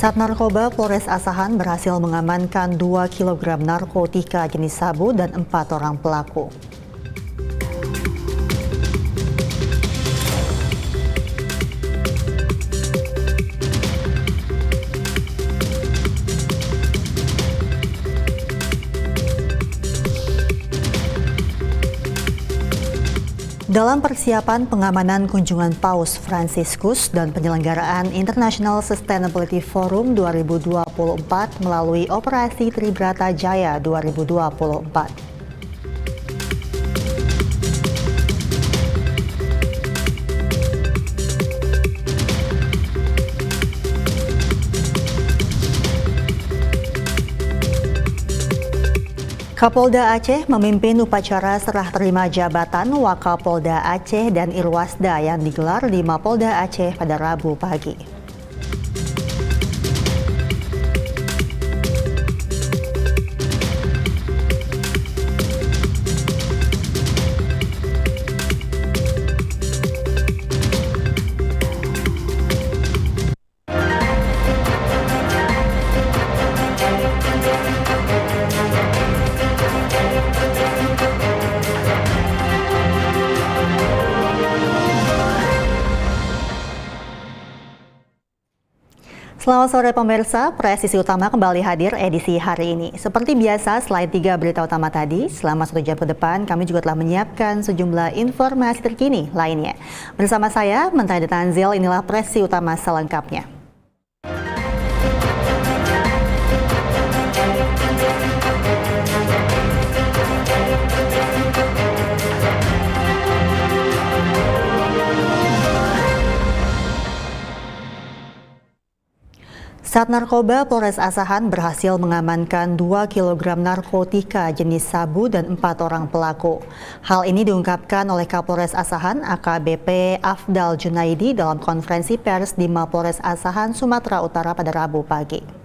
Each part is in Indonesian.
Sat Narkoba Polres Asahan berhasil mengamankan 2 kg narkotika jenis sabu dan 4 orang pelaku. Dalam persiapan pengamanan kunjungan Paus Fransiskus dan penyelenggaraan International Sustainability Forum 2024 melalui Operasi Tribrata Jaya 2024. Kapolda Aceh memimpin upacara serah terima jabatan Wakapolda Aceh dan Irwasda yang digelar di Mapolda Aceh pada Rabu pagi. Selamat sore pemirsa, Presisi Utama kembali hadir edisi hari ini. Seperti biasa, selain 3 berita utama tadi, selama 1 jam ke depan kami juga telah menyiapkan sejumlah informasi terkini lainnya. Bersama saya, Menteri Tanzil, inilah Presisi Utama selengkapnya. Sat Narkoba Polres Asahan berhasil mengamankan 2 kg narkotika jenis sabu dan 4 orang pelaku. Hal ini diungkapkan oleh Kapolres Asahan AKBP Afdal Junaidi dalam konferensi pers di Mapolres Asahan, Sumatera Utara pada Rabu pagi.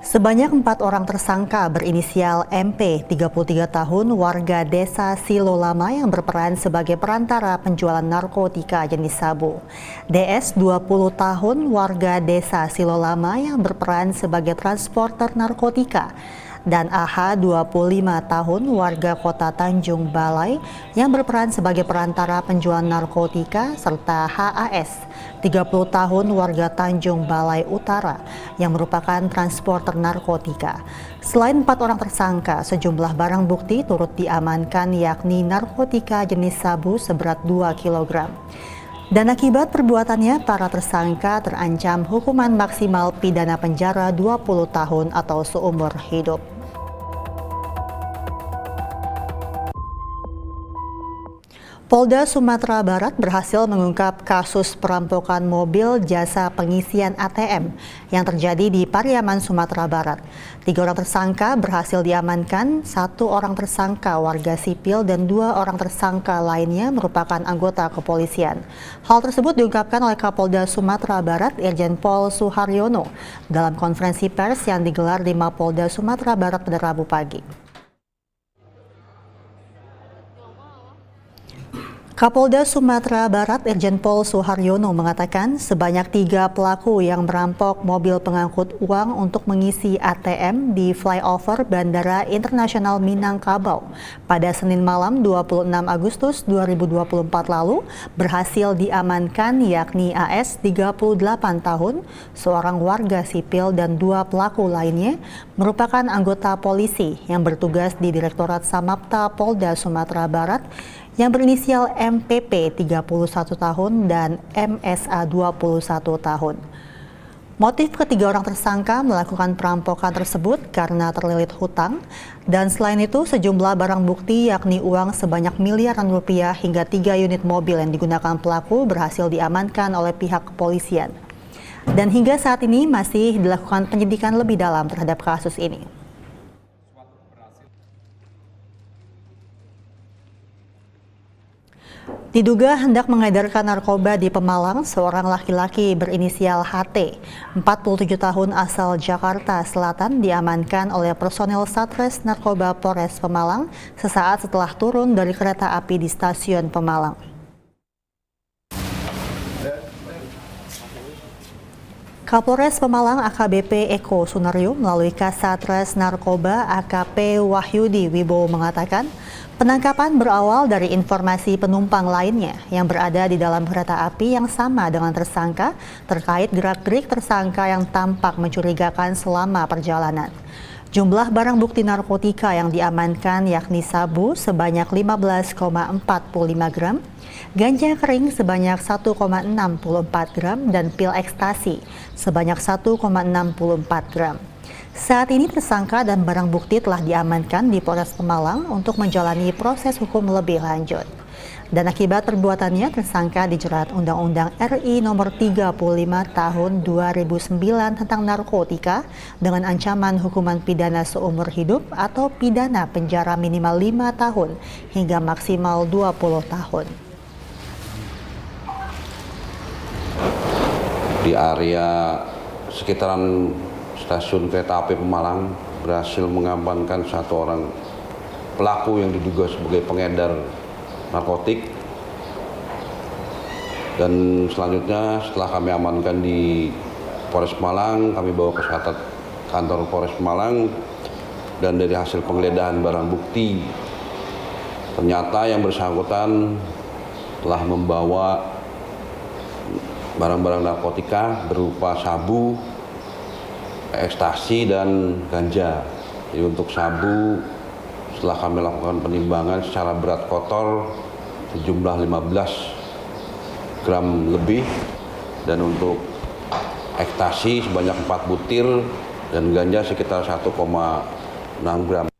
Sebanyak 4 orang tersangka berinisial MP, 33 tahun, warga desa Silo Lama yang berperan sebagai perantara penjualan narkotika jenis sabu. DS, 20 tahun, warga desa Silo Lama yang berperan sebagai transporter narkotika. Dan AH, 25 tahun, warga kota Tanjung Balai yang berperan sebagai perantara penjualan narkotika, serta HAS, 30 tahun, warga Tanjung Balai Utara yang merupakan transporter narkotika. Selain 4 orang tersangka, sejumlah barang bukti turut diamankan, yakni narkotika jenis sabu seberat 2 kg. Dan akibat perbuatannya, para tersangka terancam hukuman maksimal pidana penjara 20 tahun atau seumur hidup. Polda Sumatera Barat berhasil mengungkap kasus perampokan mobil jasa pengisian ATM yang terjadi di Pariaman, Sumatera Barat. 3 orang tersangka berhasil diamankan, 1 orang tersangka warga sipil dan 2 orang tersangka lainnya merupakan anggota kepolisian. Hal tersebut diungkapkan oleh Kapolda Sumatera Barat Irjen Pol Suharyono dalam konferensi pers yang digelar di Mapolda Sumatera Barat pada Rabu pagi. Kapolda Sumatera Barat Irjen Pol Suharyono mengatakan sebanyak 3 pelaku yang merampok mobil pengangkut uang untuk mengisi ATM di flyover Bandara Internasional Minangkabau pada Senin malam 26 Agustus 2024 lalu berhasil diamankan, yakni AS 38 tahun, seorang warga sipil, dan 2 pelaku lainnya merupakan anggota polisi yang bertugas di Direktorat Samapta Polda Sumatera Barat yang berinisial MPP 31 tahun dan MSA 21 tahun. Motif ketiga orang tersangka melakukan perampokan tersebut karena terlilit hutang, dan selain itu sejumlah barang bukti yakni uang sebanyak miliaran rupiah hingga 3 unit mobil yang digunakan pelaku berhasil diamankan oleh pihak kepolisian. Dan hingga saat ini masih dilakukan penyidikan lebih dalam terhadap kasus ini. Diduga hendak mengedarkan narkoba di Pemalang, seorang laki-laki berinisial HT, 47 tahun asal Jakarta Selatan diamankan oleh personel Satres Narkoba Polres Pemalang sesaat setelah turun dari kereta api di stasiun Pemalang. Kapolres Pemalang AKBP Eko Sunaryo melalui Kasatres Narkoba AKP Wahyudi Wibowo mengatakan penangkapan berawal dari informasi penumpang lainnya yang berada di dalam kereta api yang sama dengan tersangka terkait gerak-gerik tersangka yang tampak mencurigakan selama perjalanan. Jumlah barang bukti narkotika yang diamankan yakni sabu sebanyak 15,45 gram, ganja kering sebanyak 1,64 gram, dan pil ekstasi sebanyak 1,64 gram. Saat ini tersangka dan barang bukti telah diamankan di Polres Pemalang untuk menjalani proses hukum lebih lanjut. Dan akibat perbuatannya tersangka dijerat Undang-Undang RI Nomor 35 Tahun 2009 tentang narkotika dengan ancaman hukuman pidana seumur hidup atau pidana penjara minimal 5 tahun hingga maksimal 20 tahun. Di area sekitaran stasiun kereta api Pemalang berhasil mengamankan satu orang pelaku yang diduga sebagai pengedar narkotik, dan selanjutnya setelah kami amankan di Polres Pemalang, kami bawa ke kantor Polres Pemalang, dan dari hasil penggeledahan barang bukti ternyata yang bersangkutan telah membawa barang-barang narkotika berupa sabu, ekstasi, dan ganja. Jadi untuk sabu, setelah kami lakukan penimbangan secara berat kotor sejumlah 15 gram lebih, dan untuk ekstasi sebanyak 4 butir, dan ganja sekitar 1,6 gram.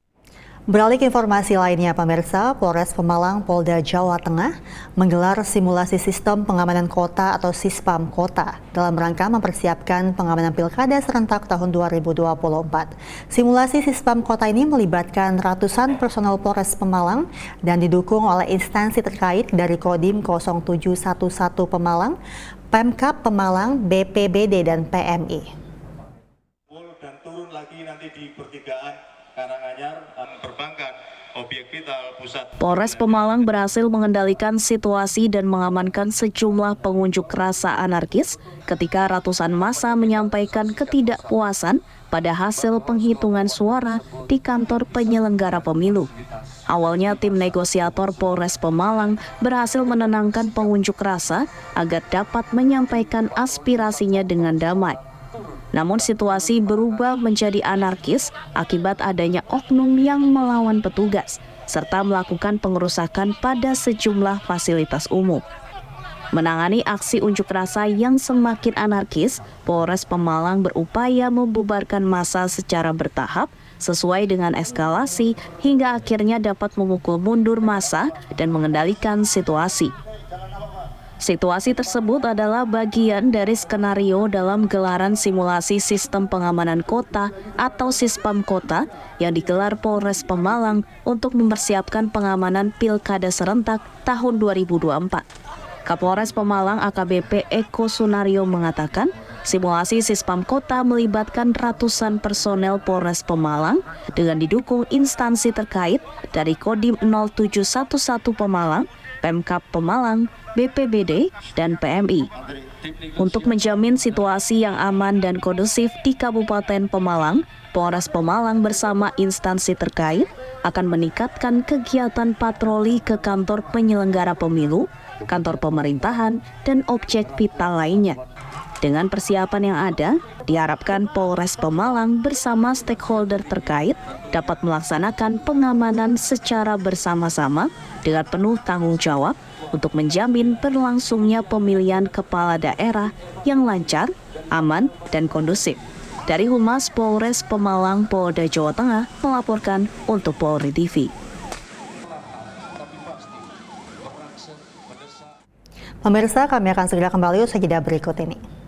Beralih ke informasi lainnya, pemirsa, Polres Pemalang, Polda Jawa Tengah menggelar simulasi sistem pengamanan kota atau Sispam Kota dalam rangka mempersiapkan pengamanan Pilkada serentak tahun 2024. Simulasi Sispam Kota ini melibatkan ratusan personel Polres Pemalang dan didukung oleh instansi terkait dari Kodim 0711 Pemalang, Pemkab Pemalang, BPBD, dan PMI. Dan turun lagi nanti di pertigaan Karanganyar, perbankan, objek vital, pusat. Polres Pemalang berhasil mengendalikan situasi dan mengamankan sejumlah pengunjuk rasa anarkis ketika ratusan massa menyampaikan ketidakpuasan pada hasil penghitungan suara di kantor penyelenggara pemilu. Awalnya tim negosiator Polres Pemalang berhasil menenangkan pengunjuk rasa agar dapat menyampaikan aspirasinya dengan damai. Namun situasi berubah menjadi anarkis akibat adanya oknum yang melawan petugas serta melakukan pengerusakan pada sejumlah fasilitas umum. Menangani aksi unjuk rasa yang semakin anarkis, Polres Pemalang berupaya membubarkan massa secara bertahap sesuai dengan eskalasi hingga akhirnya dapat memukul mundur massa dan mengendalikan situasi. Situasi tersebut adalah bagian dari skenario dalam gelaran simulasi sistem pengamanan kota atau Sispam Kota yang digelar Polres Pemalang untuk mempersiapkan pengamanan Pilkada serentak tahun 2024. Kapolres Pemalang AKBP Eko Sunaryo mengatakan, simulasi Sispam Kota melibatkan ratusan personel Polres Pemalang dengan didukung instansi terkait dari Kodim 0711 Pemalang, Pemkab Pemalang, BPBD, dan PMI. Untuk menjamin situasi yang aman dan kondusif di Kabupaten Pemalang, Polres Pemalang bersama instansi terkait akan meningkatkan kegiatan patroli ke kantor penyelenggara pemilu, kantor pemerintahan, dan objek vital lainnya. Dengan persiapan yang ada, diharapkan Polres Pemalang bersama stakeholder terkait dapat melaksanakan pengamanan secara bersama-sama dengan penuh tanggung jawab untuk menjamin berlangsungnya pemilihan kepala daerah yang lancar, aman, dan kondusif. Dari Humas Polres Pemalang, Polda Jawa Tengah melaporkan untuk Polri TV. Pemirsa, kami akan segera kembali usai jeda berikut ini.